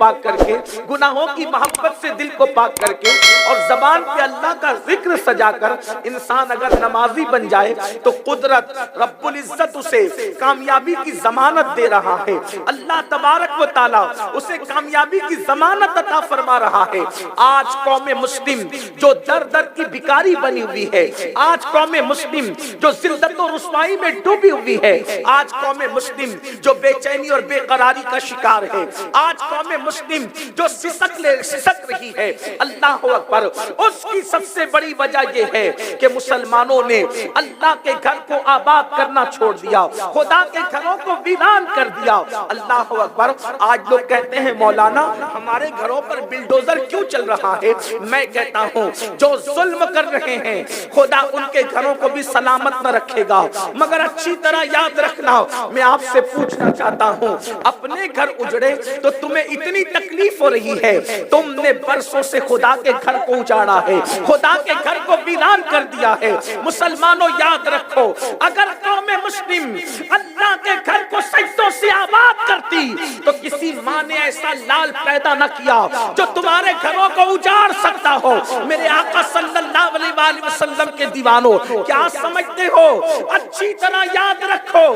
پاک کر کے، گناہوں کی محبت سے دل کو پاک کر کے، اور زبان پہ اللہ کا ذکر سجا کر انسان اگر نمازی بن جائے تو قدرت رب العزت اسے کامیابی کی ضمانت دے رہا ہے۔ اللہ تبارک و تعالی اسے کامیابی کی ضمانت عطا فرما رہا ہے۔ آج قوم مسلم جو در در کی بھکاری بنی ہوئی ہے، آج قوم مسلم جو ذلت و رسوائی میں ڈوبی ہوئی ہے، آج قوم مسلم جو بے چینی اور بے قراری کا شکار ہے، آج قوم مسلم جو سسک رہی ہے، اللہ اکبر، اس کی سب سے بڑی وجہ یہ ہے کہ مسلمانوں نے اللہ کے گھر کو آباد کرنا چھوڑ دیا، خدا کے گھروں کو ویران کر دیا۔ اللہ اکبر۔ آج لوگ کہتے ہیں مولانا ہمارے گھروں پر بلڈوزر کیوں چل رہا ہے؟ میں کہتا ہوں جو ظلم کر رہے ہیں خدا ان کے گھروں کو بھی سلامت نہ رکھے گا، مگر اچھی طرح یاد رکھنا، میں آپ سے پوچھنا چاہتا ہوں اپنے گھر اجڑے تو تمہیں اتنی تکلیف ہو رہی ہے، تم نے برسوں سے خدا کے گھر کو اجاڑا ہے، خدا کے گھر کو ویران کر دیا ہے۔ مسلمانوں یاد رکھو، اگر قوم مسلم اللہ کے گھر کو سجدوں سے آباد کرتی تو کسی ماں نے ایسا لال پیدا نہ کیا جو تمہارے گھروں کو اجاڑ سکتا ہو۔ میرے آقا صلی اللہ علیہ وآلہ وسلم کے دیوانوں، کیا سمجھتے ہو؟ اچھی طرح یاد رکھو،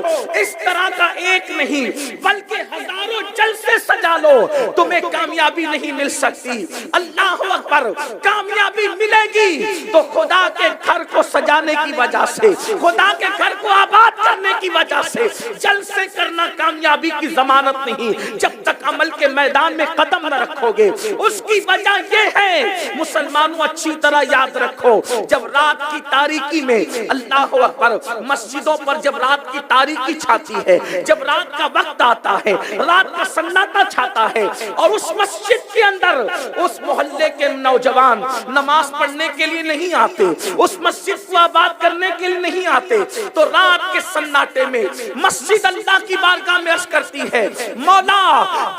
اس طرح کا ایک نہیں بلکہ ہزاروں جلسے سجا لو، تمہیں کامیابی نہیں مل سکتی۔ اللہ اکبر۔ کامیابی ملے گی تو خدا کے گھر کو سجانے کی وجہ سے، خدا کے گھر کو آباد کرنے کی وجہ سے۔ جلسے کرنا کامیابی کی ضمانت نہیں جب تک عمل کے میدان میں قدم نہ رکھو گے۔ اس کی وجہ یہ ہے مسلمانوں اچھی طرح یاد رکھو، جب رات کی تاریکی میں، اللہ اکبر، مسجدوں پر جب رات کی تاریکی چھاتی ہے، جب رات کا وقت آتا ہے، رات کا سناٹا چھاتا ہے، اور اس مسجد کے اندر اس محلے کے نوجوان نماز پڑھنے کے لیے نہیں آتے، اس مسجد کو آباد کرنے کے لیے نہیں آتے، تو رات کے سناٹے میں مسجد اللہ کی بارگاہ میں عرض کرتی ہے، مولا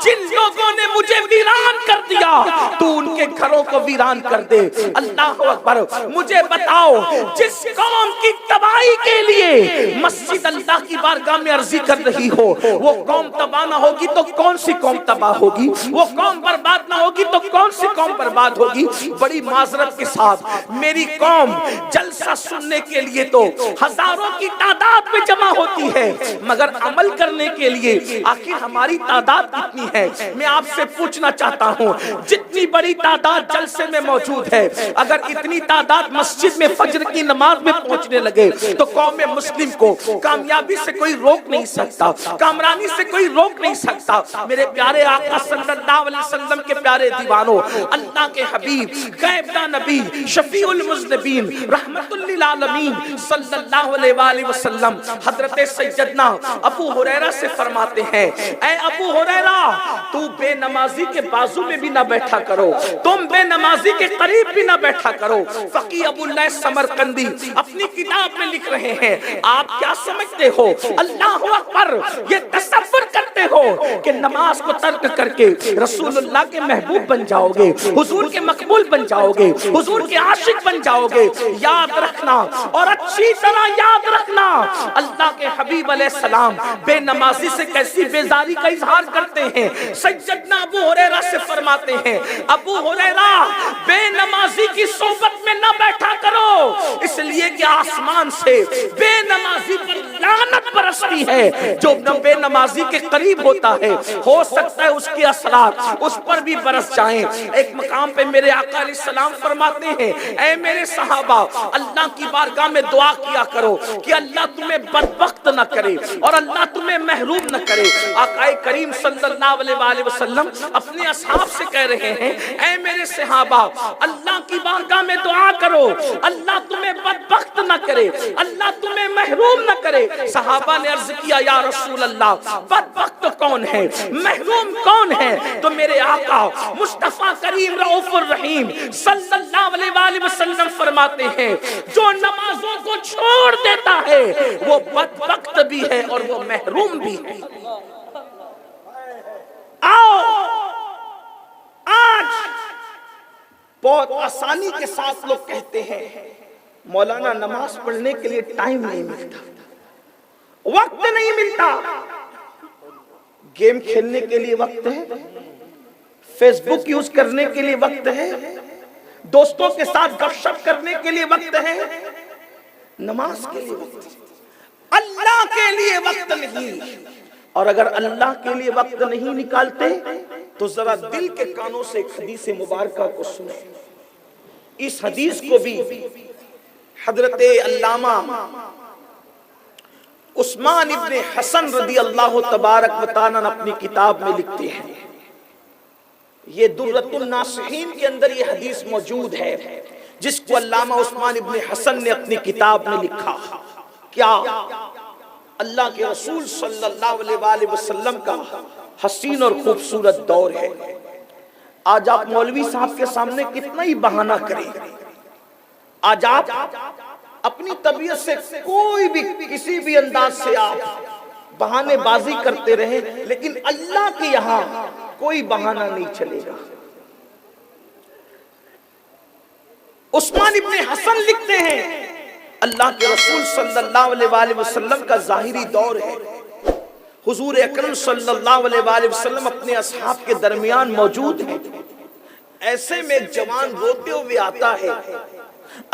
جن لوگوں نے مجھے ویران کر دیا تو ان کے گھروں کو ویران کر دے۔ اللہ اکبر۔ مجھے بتاؤ، جس قوم کی تباہی کے لیے مسجد اللہ کی بارگاہ میں عرضی کر رہی ہو، وہ قوم تباہ نہ ہوگی تو کون سی قوم تباہ ہوگی؟ وہ قوم برباد نہ ہوگی تو کون سی قوم برباد ہوگی؟ بڑی معذرت کے ساتھ میری قوم جلسہ سننے کے لیے تو ہزاروں کی تعداد میں جمع ہوتی ہے، مگر عمل کرنے کے لیے آخر ہماری تعداد کتنی ہے؟ میں آپ سے پوچھنا چاہتا ہوں، جتنی بڑی تعداد جلسے میں موجود ہے، اگر اتنی تعداد مسجد میں فجر کی نماز میں پہنچنے لگے تو قوم مسلم کو کامیابی سے کوئی روک نہیں سکتا، کامرانی سے کوئی روک نہیں سکتا۔ میرے پیارے آقا صلی اللہ علیہ وسلم کے پیارے دیوانوں، اللہ کے حبیب، غیب داں نبی، شفیع المذنبین، رحمت للعالمین صلی اللہ علیہ وآلہ وسلم حضرت سیدنا ابو ہریرہ سے فرماتے ہیں، اے ابو ہریرہ، تو بے نمازی کے بازو میں بھی نہ بیٹھا کرو، تم بے نمازی کے قریب بھی نہ بیٹھا کرو۔ فقیہ ابو اللہ سمرقندی اپنی کتاب میں لکھ رہے ہیں، آپ کیا سمجھتے ہو؟ اللہ اکبر۔ یہ تصور کرتے ہو کہ نماز کو ترک کر کے رسول اللہ کے محبوب بن جاؤ گے، حضور کے مقبول بن جاؤ گے، حضور کے عاشق بن جاؤ گے؟ یاد رکھنا، اور اچھی طرح یاد رکھنا، اللہ کے حبیب علیہ السلام بے نمازی سے کیسی بیزاری کا اظہار کرتے ہیں۔ سیدنا ابو ہریرہ سے فرماتے ہیں، ابو ہریرہ، بے نمازی کی صحبت میں نہ بیٹھا کرو، اس لیے کہ آسمان سے بے نمازی پر لعنت برستی ہے۔ جو بے نمازی کے قریب ہوتا ہے، ہو سکتا ہے اس کے اثرات اس پر بھی برس جائیں۔ ایک مقام پہ میرے آقا علیہ السلام فرماتے ہیں، اے میرے صحابہ، اللہ کی بارگاہ میں دعا کیا کرو کہ اللہ تمہیں بدبخت نہ کرے اور اللہ تمہیں محروم نہ کرے۔ آقا کریم صلی اللہ علیہ وآلہ وسلم اپنے اصحاب سے کہہ رہے ہیں، اے میرے صحابہ، اللہ کی بارگاہ میں دعا کرو، اللہ تمہیں بدبخت نہ کرے، اللہ تمہیں محروم نہ کرے۔ صحابہ نے عرض کیا، یا رسول اللہ، بدبخت کون ہے؟ محروم کون ہے؟ تو میرے آقا مصطفیٰ کریم رؤوف الرحیم صلی اللہ علیہ وآلہ وسلم فرماتے ہیں، جو نمازوں کو چھوڑ دیتا ہے وہ بدبخت بھی ہے اور وہ محروم بھی ہے۔ آؤ آج بہت آسانی کے ساتھ لوگ کہتے ہیں، مولانا نماز پڑھنے کے لیے ٹائم نہیں ملتا، وقت نہیں ملتا۔ گیم کھیلنے کے لیے وقت ہے، فیس بک یوز کرنے کے لیے وقت ہے؟ دوستوں کے ساتھ گپ شپ کرنے کے لیے وقت ہے؟ نماز کے لیے وقت ہے، اللہ کے لیے وقت نہیں۔ اور اگر اللہ کے لیے وقت نہیں نکالتے تو ذرا دل کے کانوں سے ایک حدیث مبارکہ کو سنیں۔ اس حدیث کو بھی حضرت علامہ عثمان ابن حسن رضی اللہ تبارک و تعالیٰ اپنی کتاب میں لکھتے ہیں۔ یہ درۃ الناصحین کے اندر یہ حدیث موجود ہے، جس کو علامہ عثمان ابن حسن نے اپنی کتاب میں لکھا۔ کیا اللہ کے رسول صلی اللہ علیہ وآلہ وسلم کا حسین اور خوبصورت دور ہے۔ آج آپ مولوی صاحب کے سامنے کتنا ہی بہانہ کریں، آج آپ اپنی طبیعت سے کوئی بھی کسی بھی انداز سے آپ بہانے بازی کرتے رہیں، لیکن اللہ کے یہاں کوئی بہانہ نہیں چلے گا۔ عثمان ابن حسن لکھتے ہیں اللہ کے رسول صلی اللہ علیہ وآلہ وسلم کا ظاہری دور ہے، حضور اکرم صلی اللہ علیہ وآلہ وسلم اپنے اصحاب کے درمیان موجود ہیں۔ ایسے میں ایک جوان روتے ہوئے آتا ہے،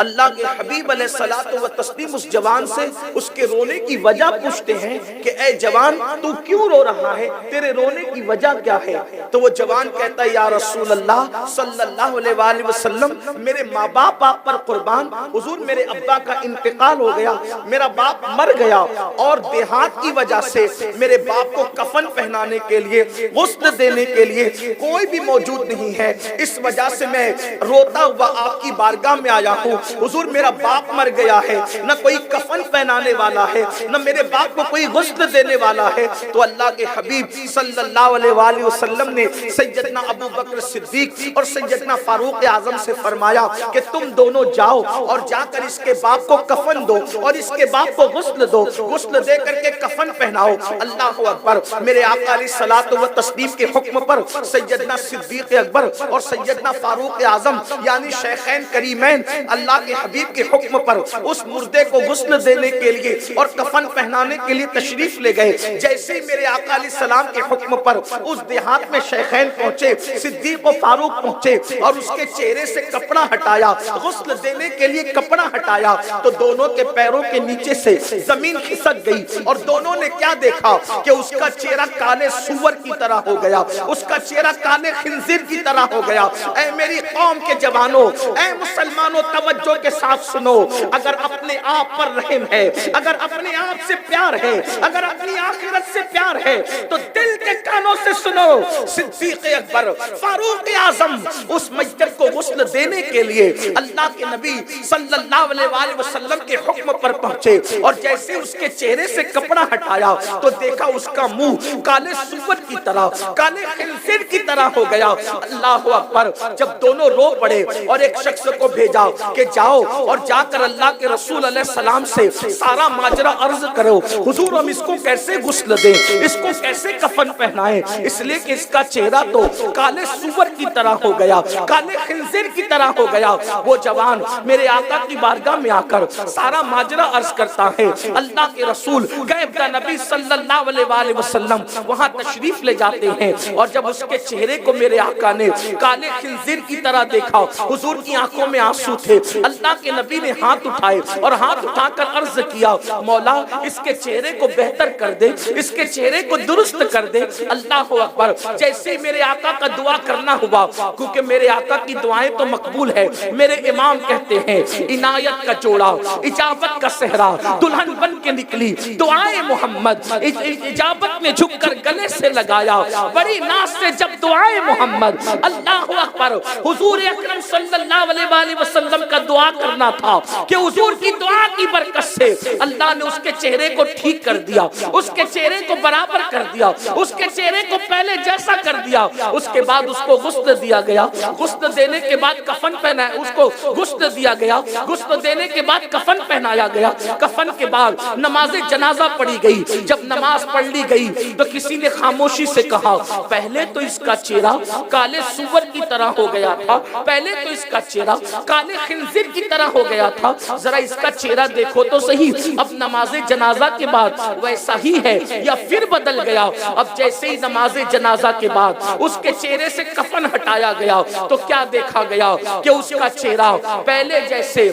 اللہ کے حبیب علیہ الصلوۃ والتسلیم اس جوان سے اس کے رونے کی وجہ پوچھتے ہیں کہ اے جوان تو کیوں رو رہا ہے، تیرے رونے کی وجہ کیا ہے؟ تو وہ جوان کہتا ہے یا رسول اللہ صلی اللہ علیہ وآلہ وسلم، میرے ماں باپ آپ پر قربان، حضور میرے ابا کا انتقال ہو گیا، میرا باپ مر گیا، اور دیہات کی وجہ سے میرے باپ کو کفن پہنانے کے لیے، غسل دینے کے لیے کوئی بھی موجود نہیں ہے، اس وجہ سے میں روتا ہوا آپ کی بارگاہ میں آیا ہوں۔ حضور میرا باپ مر گیا ہے، نہ کوئی کفن پہنانے والا ہے، نہ میرے باپ کو کوئی غسل دینے والا ہے۔ تو اللہ کے حبیب صلی اللہ علیہ وآلہ وسلم نے سیدنا ابو بکر صدیق اور سیدنا فاروق اعظم سے فرمایا کہ تم دونوں جاؤ اور جا کر اس کے باپ کو کفن دو اور اس کے باپ کو غسل دو، غسل دے کر کے کفن پہناؤ۔ اللہ اکبر۔ میرے آقا علیہ الصلوۃ والتسلیم کے حکم پر سیدنا صدیق اکبر اور سیدنا فاروق اعظم یعنی شیخین کریمین اللہ کے حبیب کے حکم پر اس مردے کو غسل دینے کے لیے اور کفن پہنانے کے لیے تشریف لے گئے۔ جیسے ہی میرے آقا علیہ السلام کے حکم پر اس دیہات میں شیخین پہنچے، صدیق و فاروق پہنچے اور اس کے چہرے سے کپڑا ہٹایا، غسل دینے کے لیے کپڑا ہٹایا، تو دونوں کے پیروں کے نیچے سے زمین کھسک گئی اور دونوں نے کیا دیکھا کہ اس کا چہرہ کالے سور کی طرح ہو گیا، اس کا چہرہ کالے خنزیر کی طرح ہو گیا۔ اے میری قوم کے جوانوں، اے مسلمانوں، توجہ کے ساتھ سنو، اگر اپنے آپ پر رحم ہے، اگر اپنے آپ سے پیار ہے، اگر اپنی آخرت سے پیار ہے تو دل کے کانوں سے سنو۔ صدیق اکبر، فاروق اعظم اس میت کو غسل دینے کے لیے اللہ کے نبی صلی اللہ علیہ وآلہ وسلم کے حکم پر پہنچے اور جیسے اس کے چہرے سے کپڑا ہٹایا تو دیکھا اس کا منہ کالے سور کی طرح، کالے خنزیر کی طرح ہو گیا۔ اللہ اکبر۔ جب دونوں رو پڑے اور ایک شخص کو بھیجا کہ جاؤ اور جا کر اللہ کے رسول علیہ السلام سے سارا ماجرا عرض کرو، حضور ہم اس کو کیسے غسل دیں، اس کو کیسے کفن پہنائیں، اس لیے کہ اس کا چہرہ تو کالے سور کی طرح ہو گیا، کالے خنزیر کی طرح ہو گیا۔ وہ جوان میرے آقا کی بارگاہ میں آ کر سارا ماجرا عرض کرتا ہے۔ اللہ کے رسول غیب کا نبی صلی اللہ علیہ وآلہ وسلم وہاں تشریف لے جاتے ہیں اور جب اس کے چہرے کو میرے آقا نے کالے خنزیر کی طرح دیکھا، حضور کی آنکھوں میں آنسو تھے۔ اللہ کے نبی نے ہاتھ اٹھائے اور ہاتھ اٹھا کر عرض کیا مولا اس کے چہرے کو بہتر کر دے، اس کے چہرے کو درست کر دے۔ اللہ اکبر۔ جیسے ہی میرے آقا کا دعا کرنا ہوا، کیونکہ میرے آقا کی دعائیں تو مقبول ہے، میرے امام کہتے ہیں عنایت کا جوڑا، اجابت کا صحرا، دلہن بن کے نکلی دعائیں محمد، اجابت میں جھک کر گلے سے لگایا بڑی ناز سے جب دعائیں محمد۔ اللہ اکبر۔ حضور اکرم صلی اللہ علیہ وآلہ وسلم کا دعا کرنا تھا کہ حضور کی دعا کی برکت سے اللہ نے اس کے چہرے کو ٹھیک کر دیا، اس کے چہرے کو برابر کر دیا، اس کے چہرے کو پہلے جیسا کر دیا۔ اس کے بعد اس کو غسل دیا گیا، غسل دینے کے بعد کفن پہنا، اس کو غسل دیا گیا، غسل دینے کے بعد کفن پہنایا گیا، کفن کے بعد نماز جنازہ پڑھی گئی۔ جب نماز پڑھ لی گئی تو کسی نے خاموشی سے کہا پہلے تو اس کا چہرہ کالے سور کی طرح ہو گیا تھا، پہلے تو اس کا چہرہ کالے خنزیر کی طرح ہو گیا تھا، ذرا اس کا چہرہ دیکھو تو صحیح، اب نماز جنازہ کے بعد ویسا ہی ہے یا پھر بدل گیا؟ اب جیسے ہی نماز جنازہ کے بعد اس کے چہرے سے کفن ہٹایا گیا تو کیا دیکھا گیا کہ اس کا چہرہ پہلے جیسے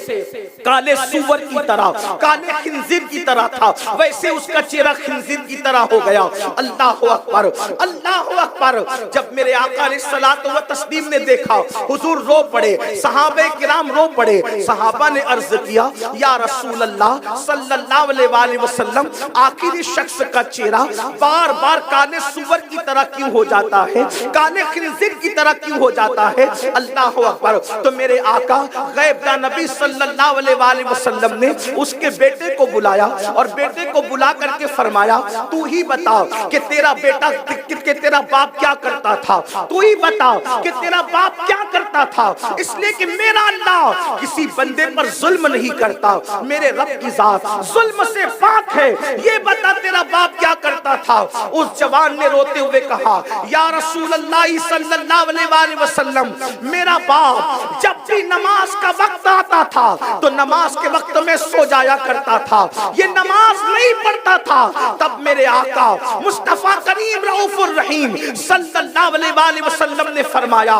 کالے سور کی طرح، کالے خنزیر کی طرح تھا، ویسے اس کا چہرہ خنزیر کی طرح ہو گیا۔ اللہ اکبر، اللہ اکبر۔ جب میرے آقا علیہ الصلوۃ والتسلیم نے دیکھا، حضور رو پڑے، صحابہ کرام رو پڑے۔ صحابہ نے عرض کیا یا رسول اللہ صلی اللہ علیہ وآلہ وسلم، آخر اس شخص کا چہرہ بار بار کالے سور کی طرح کیوں ہو جاتا ہے، کالے خنزیر کی طرح کیوں ہو جاتا ہے؟ اللہ اکبر۔ تو میرے آقا غیب داں نبی صلی اللہ علیہ وآلہ وسلم نے اس کے بیٹے کو بلایا اور بیٹے کو بلا کر کے فرمایا تو ہی بتا کہ تیرا بیٹا کہ تیرا باپ کیا کرتا تھا، تو ہی بتا کہ تیرا باپ کیا کرتا تھا، اس لیے کہ میرا اللہ کسی بندے پر ظلم نہیں کرتا، میرے رب کی ذات ظلم سے پاک ہے، یہ بتا تیرا باپ کیا کرتا تھا۔ اس جوان نے روتے ہوئے کہا یا رسول اللہ صلی اللہ علیہ وآلہ وسلم، میرا باپ جب بھی نماز کا وقت آتا تھا تو نماز کے وقت میں سو جایا کرتا تھا، یہ نماز نہیں پڑھتا تھا۔ تب میرے آقا مصطفیٰ کریم رؤوف الرحیم صلی اللہ علیہ وآلہ وسلم نے فرمایا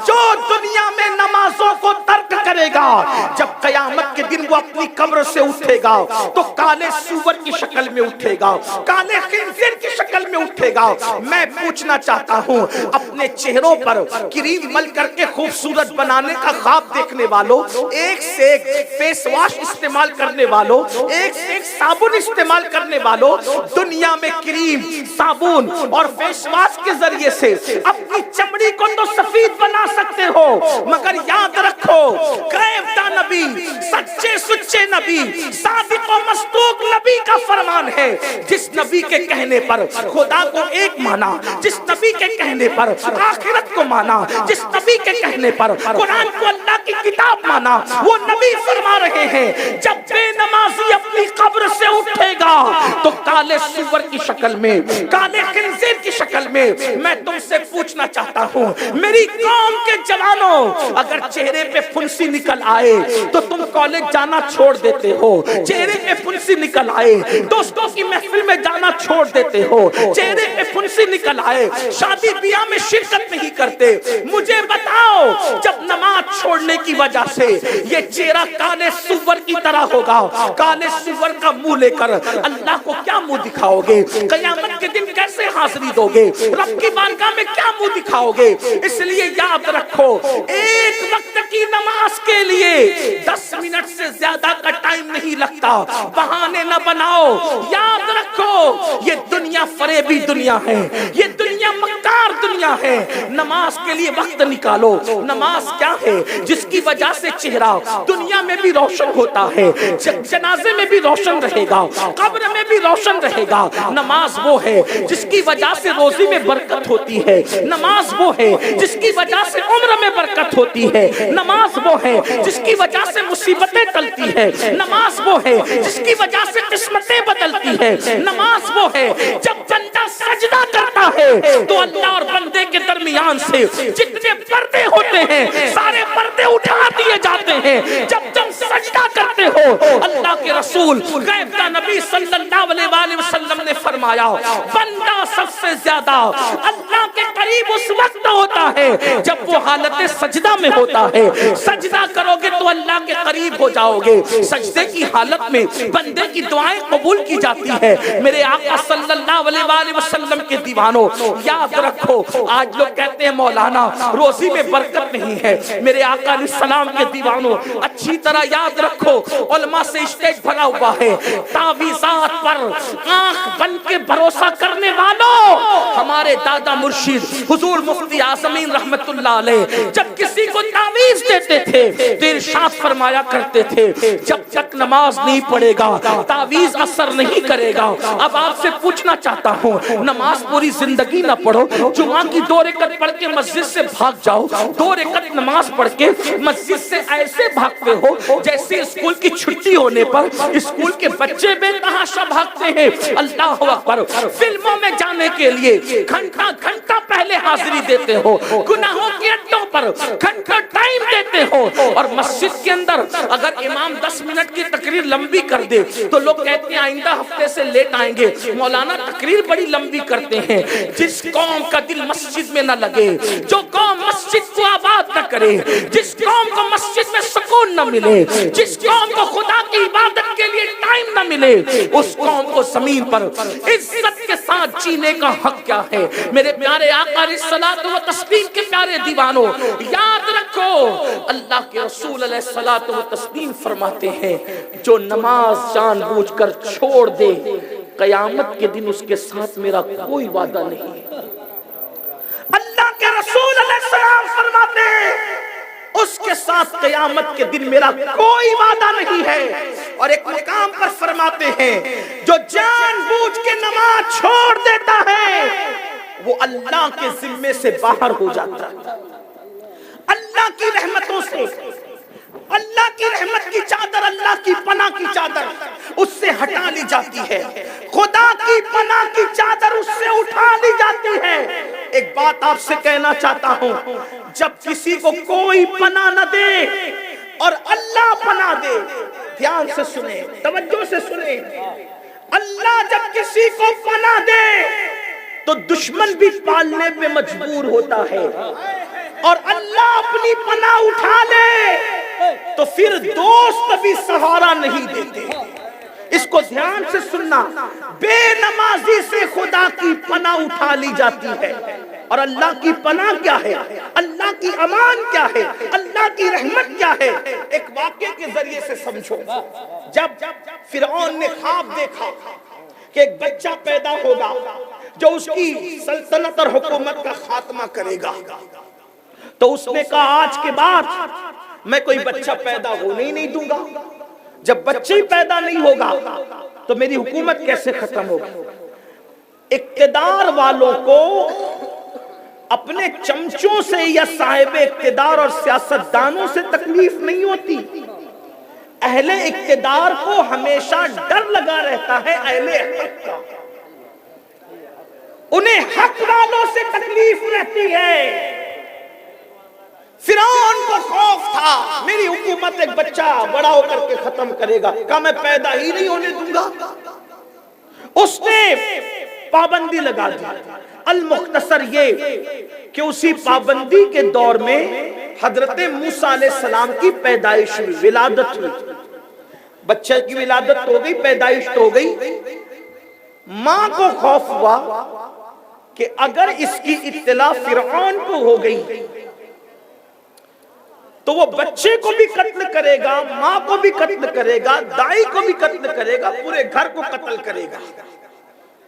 جو دنیا میں نمازوں کو ترک کرے گا، جب قیامت کے دن وہ اپنی قبر سے اٹھے گا تو کالے سور کی شکل میں اٹھے گا، کالے خنزیر کی شکل میں اٹھے گا۔ میں پوچھنا چاہتا ہوں اپنے چہروں پر کریم مل کر کے خوبصورت بنانے کا خواب دیکھنے والوں، ایک سے ایک فیس واش استعمال کرنے والوں، ایک سے ایک صابن استعمال کرنے والوں، دنیا میں کریم، صابن اور فیس واش کے ذریعے سے اپنی چمڑی کو تو سفید بنا سکتے ہو، مگر یاد رکھو غیب داں نبی، سچے سچے نبی، صادق و مصدوق نبی کا فرمان ہے، جس نبی کے کہنے پر خدا کو ایک مانا، جس نبی کے کہنے پر آخرت کو مانا، جس نبی کے کہنے پر قرآن کو اللہ کی کتاب مانا، وہ نبی فرما رہے ہیں جب بے نمازی اپنی قبر سے اٹھے گا تو کالے سور کی شکل میں، کالے خنزیر کی شکل میں۔ میں تم سے پوچھنا چاہتا ہوں میری قوم کے جوانوں، اگر چہرے پہ پھنسی نکل آئے تو تم کالج جانا چھوڑ دیتے ہو، چہرے پہ پھنسی نکل آئے دوستوں کی محفل میں جانا چھوڑ دیتے ہو، چہرے پہ پھنسی نکل آئے شادی بیاہ میں شرکت نہیں کرتے۔ مجھے بتاؤ جب نماز چھوڑنے کی وجہ سے یہ چہرہ کالے سور کی طرح ہوگا، کالے سور کا منہ لے کر اللہ کو کیا منہ دکھاؤ گے؟ قیامت کے دن کیسے حاضری دو گے؟ رب کی بارگاہ میں کیا منہ دکھاؤ گے؟ اس لیے یاد رکھو ایک وقت کی نماز کے لیے 10 منٹ سے زیادہ کا ٹائم نہیں لگتا، بہانے نہ بناؤ۔ یاد رکھو یہ دنیا فریبی دنیا ہے، یہ دنیا مکار دنیا ہے۔ نماز کے لیے وقت نکالو۔ نماز کیا ہے؟ جس کی وجہ سے چہرہ دنیا میں بھی روشن ہوتا ہے، جنازے میں بھی روشن رہے گا، قبر میں بھی روشن رہے گا۔ نماز وہ ہے جس کی وجہ سے روزی میں برکت ہوتی ہے، نماز وہ ہے جس کی وجہ سے عمر میں برکت ہوتی ہے، نماز وہ ہے جس کی وجہ سے مصیبتیں ٹلتی ہے، نماز وہ ہے جس کی وجہ سے قسمتیں بدلتی ہے، نماز وہ ہے جب بندہ سجدہ کرتا ہے تو اللہ اور بندے کے درمیان سے جتنے پردے ہوتے ہیں سارے پردے اٹھا دیے جاتے ہیں جب تم سجدہ کرتے ہو۔ اللہ کے رسول غیب داں نبی صلی اللہ علیہ وآلہ وسلم نے فرمایا بندہ سب سے زیادہ اللہ کے قریب اس وقت ہوتا ہے جب وہ حالت سجدہ میں ہوتا ہے۔ سجدہ کرو گے تو اللہ کے قریب ہو جاؤ گے، سجدے کی حالت میں بندے کی دعائیں قبول کی جاتی ہے۔ میرے آقا صلی اللہ علیہ وآلہ وسلم کے دیوانوں یاد رکھو، آج لوگ کہتے ہیں مولانا روزی میں برکت نہیں ہے۔ میرے آقا علیہ السلام کے دیوانوں اچھی طرح یاد رکھو، علماء سے اسٹیج بھرا ہوا ہے، تعویذات پر آنکھ بن کے بھروسہ کرنے والوں، ہمارے دادا مرشد حضور مفتی اعظمین رحمت اللہ علیہ جب کسی کو تعویذ دیتے تھے تو ارشاد ارشاد فرمایا کرتے تھے جب تک نماز نہیں پڑھے گا تعویذ اثر نہیں کرے گا۔ اب آپ سے پوچھنا چاہتا ہوں، نماز پوری زندگی نہ پڑھو، جمعہ کی 2 رکعت پڑھ کے مسجد سے بھاگ جاؤ، 2 رکعت نماز پڑھ کے مسجد سے ایسے بھاگتے ہو جیسے اسکول کی چھٹی ہونے پر اسکول کے بچے بے تحاشا بھاگتے ہیں۔ اللہ اکبر، فلموں میں جانے کے لیے گھنٹہ گھنٹہ پہلے حاضری دیتے ہو، گناہوں کے اڈوں پر گھنٹہ ٹائم دیتے ہو، اور مسجد کے اندر اگر امام 10 منٹ کی تقریر لمبی کر دے تو لوگ کہتے ہیں آئندہ ہفتے سے لیٹ آئیں گے، مولانا تقریر بڑی لمبی کرتے ہیں۔ جس قوم کا دل مسجد میں نہ لگے، جو قوم مسجد کو آباد نہ کرے، جس قوم کو مسجد میں سکون نہ ملے، جس قوم کو خدا کی عبادت کے لیے ٹائم نہ ملے، اس قوم کو زمین پر عزت کے ساتھ جینے کا حق کیا ہے؟ میرے پیارے آقا علیہ الصلوۃ والتسلیم کے پیارے دیوانوں، یاد رکھو اللہ کے رسول علیہ الصلوۃ والتسلیم فرماتے ہیں جو نماز جان بوجھ کر چھوڑ دے قیامت کے دن اس کے ساتھ میرا کوئی وعدہ نہیں۔ اللہ کے رسول علیہ السلام فرماتے ہیں اس کے ساتھ قیامت کے دن میرا کوئی وعدہ نہیں ہے۔ اور ایک مقام پر فرماتے ہیں جو جان بوجھ کے نماز چھوڑ دیتا ہے وہ اللہ کے ذمے سے باہر ہو جاتا ہے، اللہ کی رحمتوں سے، اللہ کی رحمت کی چادر، اللہ کی پناہ کی چادر اس سے ہٹا لی جاتی ہے، خدا کی پناہ کی چادر اس سے اٹھا لی جاتی ہے۔ ایک بات آپ سے کہنا چاہتا ہوں، جب کسی کو کوئی پناہ نہ دے اور اللہ پناہ دے، دھیان سے سنیں، توجہ سے سنیں، اللہ جب کسی کو پناہ دے تو دشمن بھی پالنے پہ مجبور ہوتا ہے، اور اللہ اپنی پناہ اٹھا لے تو پھر دوست بھی سہارا نہیں دیتے۔ اس کو دھیان سے سننا، بے نمازی سے خدا کی پناہ اٹھا لی جاتی ہے، اور اللہ کی پناہ کیا ہے، اللہ کی امان کیا ہے، اللہ کی رحمت کیا ہے، ایک واقعے کے ذریعے سے سمجھو۔ جب فرعون نے خواب دیکھا کہ ایک بچہ پیدا ہوگا جو اس کی سلطنت اور حکومت کا خاتمہ کرے گا، تو اس نے کہا آج کے بعد میں کوئی بچہ پیدا ہونے ہی نہیں دوں گا، جب بچہ ہی پیدا نہیں ہوگا تو میری حکومت کیسے ختم ہوگی؟ اقتدار والوں کو اپنے چمچوں سے یا صاحب اقتدار اور سیاستدانوں سے تکلیف نہیں ہوتی، اہل اقتدار کو ہمیشہ ڈر لگا رہتا ہے اہل حق کا، انہیں حق والوں سے تکلیف رہتی ہے۔ فرعون کو خوف تھا میری حکومت ایک بچہ بڑا ہو کر کے ختم کرے گا، کہا میں پیدا ہی نہیں ہونے دوں گا۔ اس نے پابندی لگا دی۔ المختصر یہ کہ اسی پابندی کے دور میں حضرت موسیٰ علیہ السلام کی پیدائش ہوئی، ولادت ہوئی، بچے کی ولادت ہو گئی، پیدائش تو ہو گئی۔ ماں کو خوف ہوا کہ اگر اس کی اطلاع فرعون کو ہو گئی تو وہ بچے کو بھی قتل کرے گا، ماں کو بھی قتل کرے گا، دائی کو بھی قتل کرے گا، پورے گھر کو قتل کرے گا۔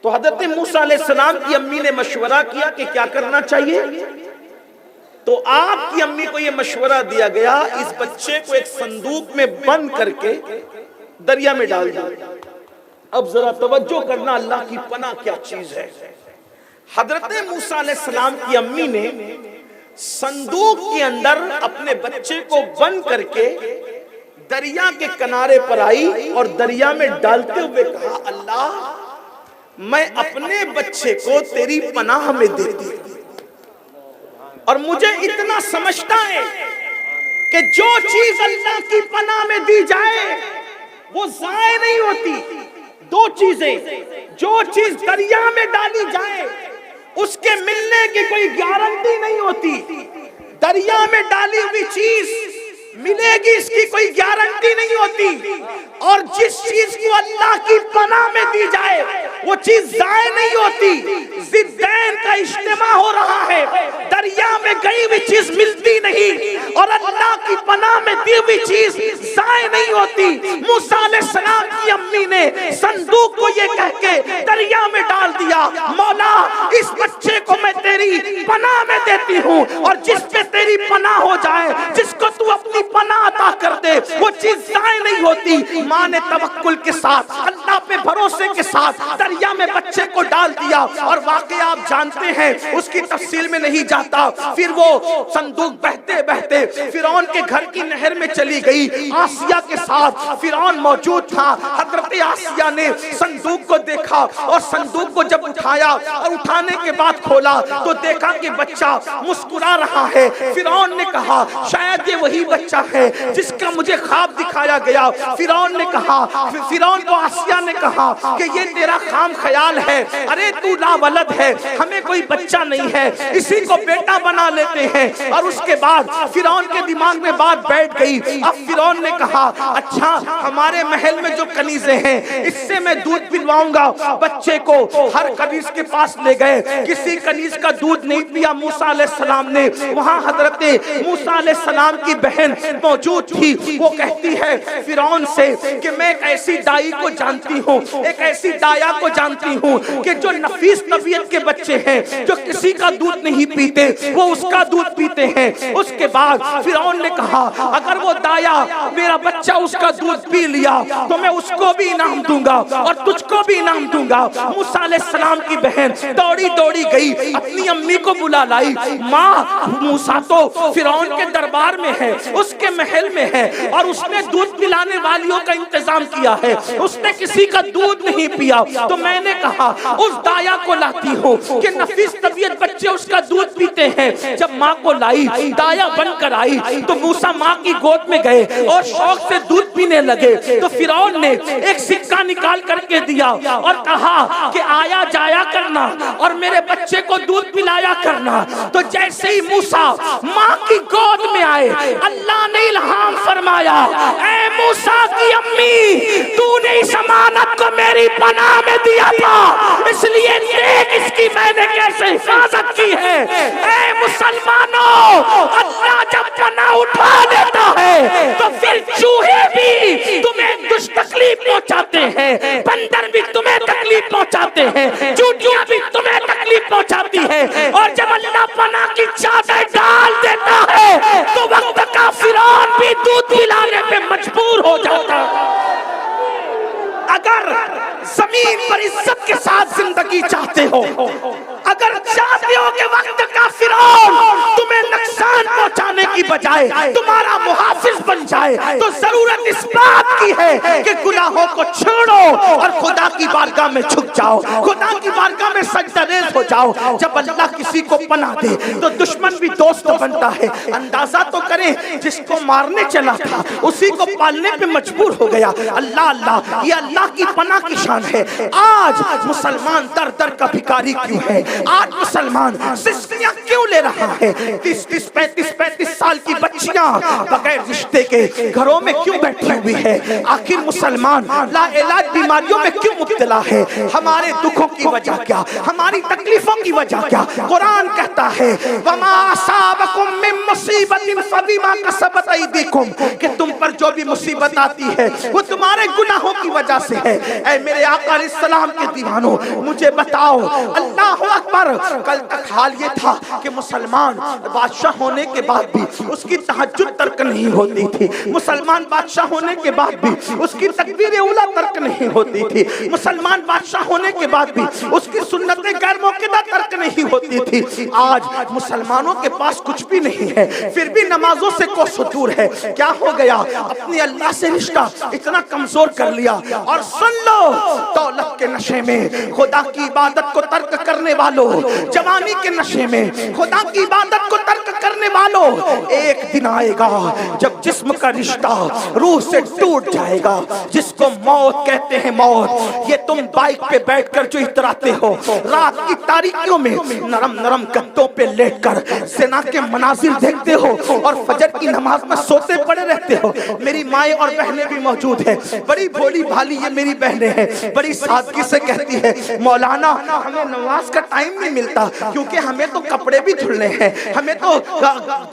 تو حضرت موسیٰ علیہ السلام کی امی نے مشورہ کیا کہ کیا کرنا چاہیے، تو آپ کی امی کو یہ مشورہ دیا گیا اس بچے کو ایک صندوق میں بند کر کے دریا میں ڈال دو۔ اب ذرا توجہ کرنا، اللہ کی پناہ کیا چیز ہے۔ حضرت موسیٰ علیہ السلام کی امی نے صندوق کے اندر اپنے بچے کو بند کر کے دریا کے کنارے پر آئی اور دریا میں ڈالتے ہوئے کہا اللہ میں اپنے بچے کو تیری پناہ میں دیتی ہوں، اور مجھے اتنا سمجھتا ہے کہ جو چیز اللہ کی پناہ میں دی جائے وہ ضائع نہیں ہوتی۔ دو چیزیں، جو چیز دریا میں ڈالی جائے اس کے ملنے کی کوئی گارنٹی نہیں ہوتی، دریا میں ڈالی ہوئی چیز ملے گی اس کی کوئی گارنٹی نہیں ہوتی، اور جس چیز کو اللہ کی پناہ میں دی جائے وہ چیز ضائع نہیں ہوتی. ضدین کا اجتماع ہو رہا ہے, دریا میں گئی ہوئی چیز ملتی نہیں اور اللہ کی پناہ میں دی ہوئی چیز ضائع نہیں ہوتی. موسیٰ علیہ السلام کی امی نے صندوق کو یہ کہہ کے دریا میں ڈال دیا, مولا اس بچے کو میں تیری پناہ میں دیتی ہوں, اور جس پہ تیری پناہ ہو جائے, جس کو تو اپنی پناہ عطا کر دے, وہ چیز ضائع نہیں ہوتی. ماں نے توکل کے ساتھ, اللہ پہ بھروسے کے ساتھ دریا میں بچے کو ڈال دیا, اور واقعہ آپ جانتے ہیں, اس کی تفصیل میں نہیں جاتا. پھر وہ صندوق بہتے بہتے فرعون کے گھر کی نہر میں چلی گئی. آسیہ کے ساتھ فرعون موجود تھا. حضرت آسیہ نے صندوق کو دیکھا, اور صندوق کو جب اٹھایا اور اٹھانے کے بعد کھولا تو دیکھا کہ بچہ مسکرا رہا ہے. فرعون نے کہا شاید یہ وہی بچہ ہے جس کا مجھے خواب دکھایا گیا. فرعون نے کہا, فرعون کو آسیہ نے کہا کہ یہ تیرا خام خیال ہے, ارے تو لا ولد ہے, ہمیں کوئی بچہ نہیں ہے, اسی کو بیٹا بنا لیتے ہیں. اور اس کے بعد فرعون کے دماغ میں بات بیٹھ گئی. اب فرعون نے کہا اچھا ہمارے محل میں جو کنیزیں ہیں اس سے میں دودھ پلواؤں گا. بچے کو ہر کنیز کے پاس لے گئے, کسی کنیز کا دودھ نہیں پیا موسیٰ علیہ السلام نے. وہاں حضرت موسیٰ علیہ السلام کی بہن موجود تھی. وہ کہتی ہے فرعون سے کہ میں ایک ایسی دائی کو جانتی ہوں, ایک ایسی دایا کو جانتی ہوں کہ جو نفیس طبیعت کے بچے ہیں, جو کسی کا دودھ نہیں پیتے, وہ اس کا دودھ پیتے ہیں. اس کے بعد فرعون نے کہا اگر وہ دایا میرا بچہ اس کا دودھ پی لیا تو میں اس کو بھی انعام دوں گا اور تجھ کو بھی انعام دوں گا. موسیٰ علیہ السلام کی بہن دوڑی دوڑی گئی, اپنی امی کو بلا لائی. ماں موسیٰ تو فرعون کے دربار میں ہے, اس کے محل میں ہے, اور اس نے دودھ پلانے والیوں کا انتظام کیا ہے, اس نے کسی کا دودھ نہیں پیا. تو میں نے کہا اس دایا کو لاتی ہوں کہ نفیس طبیعت بچے اس کا دودھ پیتے ہیں. جب ماں کو لائی, دایا بن کر آئی, تو موسیٰ ماں کی گود میں گئے اور شوق سے دودھ پینے لگے. تو فرعون نے ایک سکہ نکال کر کے دیا اور کہا کہ آیا جایا کرنا اور میرے بچے کو دودھ پلایا کرنا. تو جیسے ہی موسیٰ ماں کی گود میں آئے, اللہ نے الہام فرمایا اے موسیٰ کی امی, تو نے اس امانت کو میری پناہ میں دیا تھا, اس لیے دیکھ اس کی میں نے کیسے حفاظت کی ہے. اے مسلمانوں, اللہ جب پناہ اٹھا لیتا ہے تو پھر چوہے بھی تمہیں کچھ تکلیف پہنچاتے ہیں, بندر بھی تمہیں تکلیف پہنچاتے ہیں, چوٹیاں بھی تمہیں تکلیف پہنچاتی ہے. اور جب اللہ پناہ کی چادر ڈال دیتا ہے تو وقت کا فرعون بھی دودھ پلانے پہ مجبور ہو جاتا ہے. اگر زمین پر عزت کے ساتھ زندگی چاہتے ہو, اگر چاہتے ہو کہ وقت کا فرعون تمہیں نقصان پہنچانے کی بجائے تمہارا محافظ بن جائے, تو ضرورت اس بات کی ہے کہ گناہوں کو چھوڑو اور خدا کی بارگاہ میں جھک جاؤ, خدا کی بارگاہ میں سجدہ ریز ہو جاؤ. جب اللہ کسی کو پناہ دے تو دشمن بھی دوست بنتا ہے. اندازہ تو کریں, جس کو مارنے چلا تھا اسی کو پالنے پہ مجبور ہو گیا. اللہ اللہ, یہ اللہ کی پناہ کی شان ہے. آج مسلمان در در کا بھکاری کیوں ہے؟ آج مسلمان سسکیاں کیوں لے رہا ہے؟ 30-35 سال کی بچیاں بغیر رشتے کے گھروں میں کیوں بیٹھی ہوئی ہے؟ آخر مسلمان لا علاج بیماریوں میں کیوں مبتلا ہے؟ ہمارے دکھوں کی وجہ کیا؟ ہماری تکلیفوں کی وجہ کیا؟ قرآن کہتا ہے وَمَا أَصَابَكُم مِّن مُّصِيبَةٍ فَبِمَا كَسَبَتْ أَيْدِيكُمْ, کہ تم پر جو بھی مصیبت آتی ہے وہ تمہارے گناہوں کی وجہ سے ہے. اے میرے آقا علیہ السلام کے دیوانوں, مجھے بتاؤ, اللہ اکبر, کل تک حال یہ تھا کہ مسلمان بادشاہ ہونے کے بعد بھی اس کی تہجد ترک نہیں ہوتی تھی, مسلمان بادشاہ ہونے کے بعد بھی اس کی تکبیر اولیٰ ترک نہیں ہوتی تھی, مسلمان بادشاہ ہونے کے بعد بھی اس کی سنتیں غیر موقعہ ترک نہیں ہوتی تھی. آج مسلمانوں کے پاس کچھ بھی نہیں ہے, پھر بھی نمازوں سے کوسوں دور ہے. کیا ہو گیا؟ اپنی اللہ سے رشتہ اتنا کمزور کر لیا. اور سن لو, دولت کے نشے میں خدا کی عبادت کو ترک کرنے والوں, جوانی کے نشے میں خدا کی عبادت کو ترک کرنے والوں والوں ایک دن آئے گا جب جسم کا رشتہ روح سے ٹوٹ جائے گا، جس کو موت کہتے ہیں۔ موت یہ تم بائک پہ بیٹھ کر جو اتراتے ہو، رات کی تاریکیوں میں نرم نرم گدوں پہ لیٹ کر زنا کے مناظر دیکھتے ہو اور فجر کی نماز میں سوتے پڑے رہتے ہو۔ میری مائیں اور بہنیں بھی موجود ہیں، بڑی بھولی بھالی یہ میری بہنیں ہیں، بڑی سادگی سے کہتی ہے مولانا ہمیں نماز کا ٹائم نہیں ملتا، کیونکہ ہمیں تو کپڑے بھی دھلنے ہیں، ہمیں تو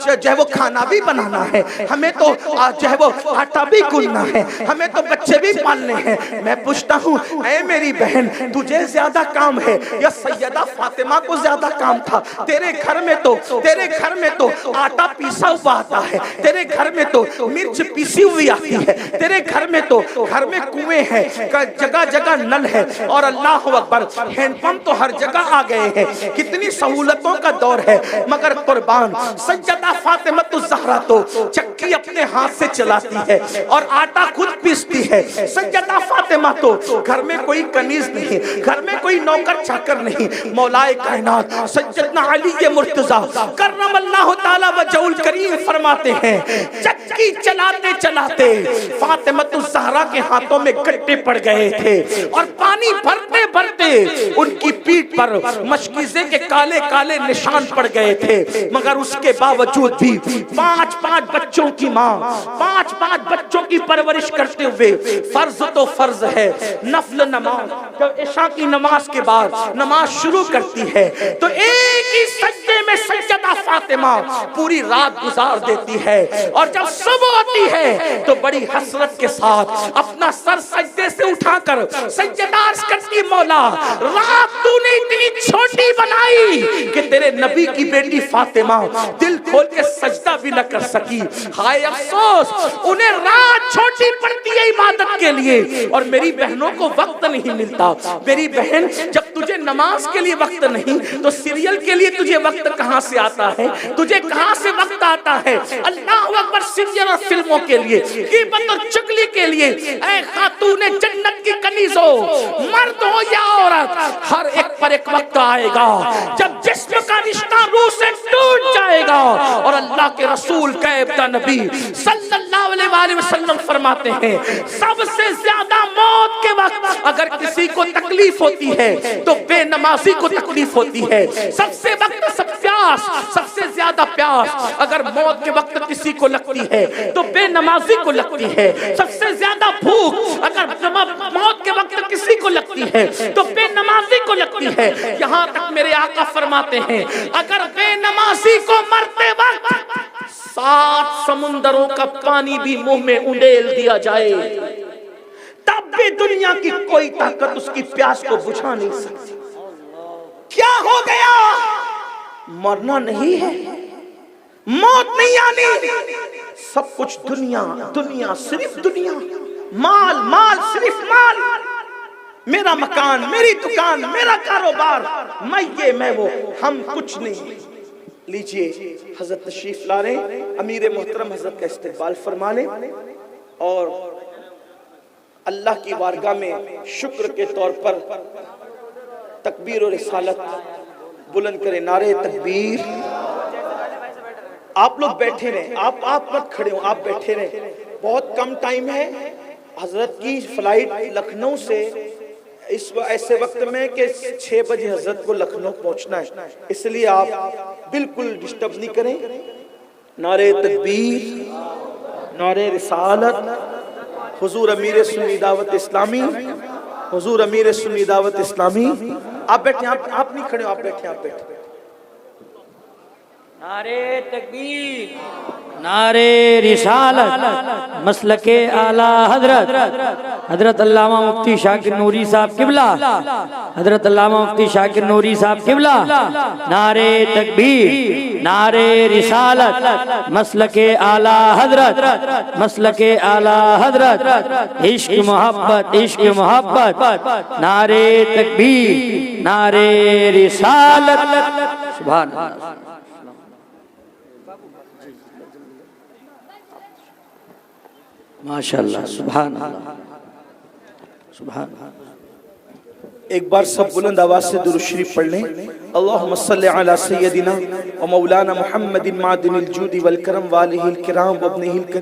جو ہے وہ کھانا بھی بنانا ہے، ہمیں تو جو ہے وہ آٹا بھی گننا ہے، ہمیں تو بچے بھی پالنے ہیں۔ میں پوچھتا ہوں اے میری بہن تجھے زیادہ کام ہے یا سیدہ فاطمہ کو زیادہ کام تھا؟ تیرے گھر میں تو آٹا پیسا ہوا آتا ہے، تیرے گھر میں تو مرچ پیسی ہوئی آتی ہے، تیرے گھر میں تو گھر میں کنویں ہیں، جگہ جگہ نل ہے، اور اللہ اکبر ہینڈ پمپ تو ہر جگہ آ گئے ہیں، کتنی سہولتوں کا دور ہے۔ مگر قربان سیدہ فاطمہ الزہرا تو چکی اپنے ہاتھ سے چلاتی ہے اور آٹا خود پیستی ہے۔ سیدہ فاطمہ تو گھر میں کوئی کنیز نہیں، گھر میں کوئی نوکر چاکر نہیں۔ مولا کائنات سیدنا علی مرتضیٰ کرم اللہ تعالی وجہ الکریم فرماتے ہیں چکی چلاتے چلاتے فاطمہ الزہرا کے ہاتھوں میں گڈھے پڑ گئے تھے اور پانی بھرتے بھرتے ان کی پیٹھ پر مشکیزے کے کالے کالے نشان پڑ گئے تھے، مگر اس کے باوجود بھی پانچ بچوں کی ماں پانچ بچوں کی پرورش کرتے ہوئے فرض تو فرض ہے، نفل نماز جب عشاء کی نماز کے بعد نماز شروع کرتی ہے تو ایک ہی سجدے میں سیدہ فاطمہ پوری رات گزار دیتی ہے، اور جب صبح ہوتی ہے تو بڑی حسرت کے ساتھ اپنا سر سجدے سے اٹھا کر سجدہ عرض کرتی مولا رات تو نے اتنی چھوٹی بنائی کہ تیرے نبی کی بیٹی فاطمہ دل کھول کے سجدہ بھی نہ کر سکی، ہائے افسوس انہیں رات چھوٹی پڑتی ہے عبادت کے لیے اور میری بہنوں کو وقت نہیں ملتا۔ میری بہن جب تجھے نماز کے لیے وقت نہیں تو سیریل کے لیے تجھے وقت کہاں سے آتا ہے؟ تجھے کہاں سے وقت آتا ہے اللہ اکبر سیریل اور فلموں کے لیے، غیبت اور چغلی کے لیے؟ اے خاتون جنت کی کنیزوں، مرد ہو یا عورت، ہر ایک پر ایک وقت آئے گا جب جسم کا رشتہ روح سے ٹوٹ جائے گا، اور اللہ کے رسول قیبدہ نبی صلی اللہ علیہ وآلہ وسلم فرماتے ہیں سب سے زیادہ موت کے وقت اگر کسی کو تکلیف ہوتی ہے تو بے نمازی کو تکلیف ہوتی ہے۔ سب سے زیادہ پیاس اگر موت کے وقت کسی کو لگتی ہے تو بے نمازی کو لگتی ہے۔ سب سے زیادہ بھوک اگر موت کے وقت کسی کو لگتی ہے تو بے نمازی کو لگتی ہے۔ یہاں تک میرے آقا فرماتے ہیں اگر بے نمازی کو مرتے وقت 7 سمندروں کا پانی بھی منہ میں انڈیل دیا جائے تب بھی دنیا کی کوئی طاقت اس کی پیاس کو بجھا نہیں سکتی۔ کیا ہو گیا؟ مرنا نہیں ہے، موت نہیں آنی، سب کچھ دنیا صرف دنیا، مال صرف مال، میرا مکان، میری دکان، میرا کاروبار، میں وہ، ہم کچھ نہیں۔ لیجئے حضرت تشریف لا رہے ہیں، امیر محترم حضرت کا استقبال فرما لیں اور اللہ کی بارگاہ میں شکر کے طور پر تکبیر و رسالت بلند کریں، نعرہ تکبیر۔ آپ لوگ بیٹھے رہیں، آپ مت کھڑے ہوں، آپ بیٹھے رہیں، بہت کم ٹائم ہے۔ حضرت کی فلائٹ لکھنؤ سے اس ایسے وقت میں کہ 6 بجے حضرت کو لکھنؤ پہنچنا ہے، اس لیے آپ بالکل ڈسٹرب نہیں کریں۔ نعرہ تکبیر، نعرہ رسالت، حضور امیر سنی دعوت اسلامی، حضور امیر سنی دعوت اسلامی۔ آپ بیٹھیں، آپ نہیں کھڑے ہو، آپ بیٹھیں، آپ بیٹھیں۔ نعرہ تکبیر، نعرہ رسالت، مسلک اعلی حضرت علامہ مفتی شاکر نوری صاحب قبلہ، حضرت علامہ مفتی شاکر نوری صاحب قبلہ، نعرہ تکبیر، نعرہ رسالت، مسلک اعلی حضرت، مسلک اعلی حضرت، عشق محبت، عشق محبت، نعرہ تکبیر، نعرہ رسالت، سبحان اللہ۔ ماشاءاللہ، سبحان اللہ، سبحان اللہ۔ ایک بار سب بلند آواز سے درود شریف پڑھ لیں. اللہم صلی علی سیدنا و مولانا محمد معدن الجود والکرم والہ الکرام وابنہ الکریم